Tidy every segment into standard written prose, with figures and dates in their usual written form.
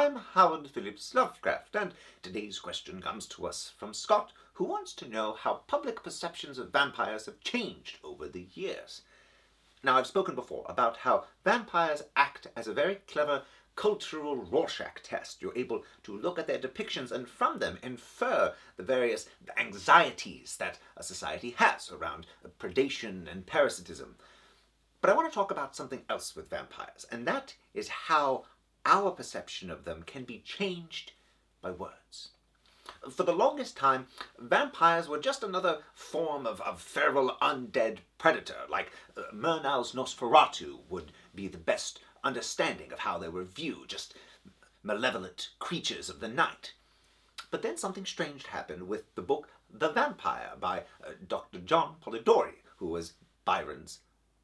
I'm Howard Phillips Lovecraft, and today's question comes to us from Scott, who wants to know how public perceptions of vampires have changed over the years. Now, I've spoken before about how vampires act as a very clever cultural Rorschach test. You're able to look at their depictions and from them infer the various anxieties that a society has around predation and parasitism. But I want to talk about something else with vampires, and that is how our perception of them can be changed by words. For the longest time, vampires were just another form of feral undead predator, like Murnau's Nosferatu would be the best understanding of how they were viewed, just malevolent creatures of the night. But then something strange happened with the book The Vampire by Dr. John Polidori, who was Byron's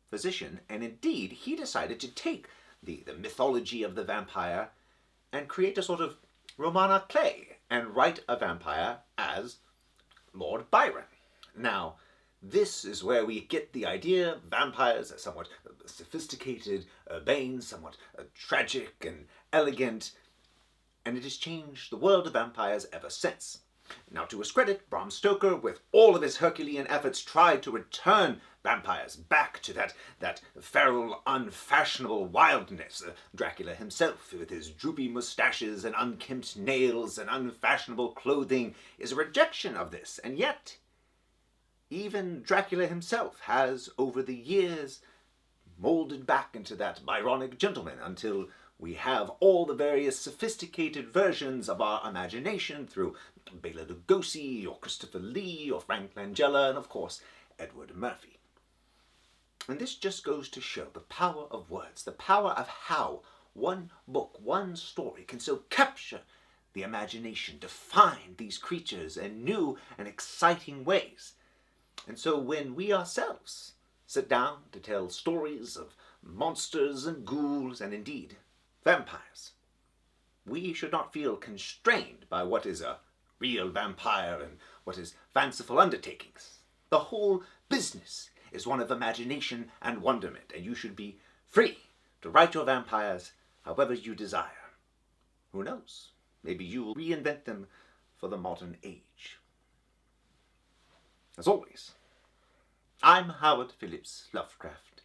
physician, and indeed he decided to take the mythology of the vampire and create a sort of roman à clef and write a vampire as Lord Byron. Now, this is where we get the idea of vampires as somewhat sophisticated, urbane, somewhat tragic and elegant, and it has changed the world of vampires ever since. Now, to his credit, Bram Stoker, with all of his Herculean efforts, tried to return vampires back to that feral, unfashionable wildness. Dracula himself, with his droopy mustaches and unkempt nails and unfashionable clothing, is a rejection of this, and yet even Dracula himself has, over the years, molded back into that Byronic gentleman until we have all the various sophisticated versions of our imagination through Bela Lugosi, or Christopher Lee, or Frank Langella, and of course, Edward Murphy. And this just goes to show the power of words, the power of how one book, one story can so capture the imagination, define these creatures in new and exciting ways. And so when we ourselves sit down to tell stories of monsters and ghouls and indeed vampires, we should not feel constrained by what is a real vampire and what is fanciful undertakings. The whole business is one of imagination and wonderment, and you should be free to write your vampires however you desire. Who knows? Maybe you will reinvent them for the modern age. As always, I'm Howard Phillips Lovecraft.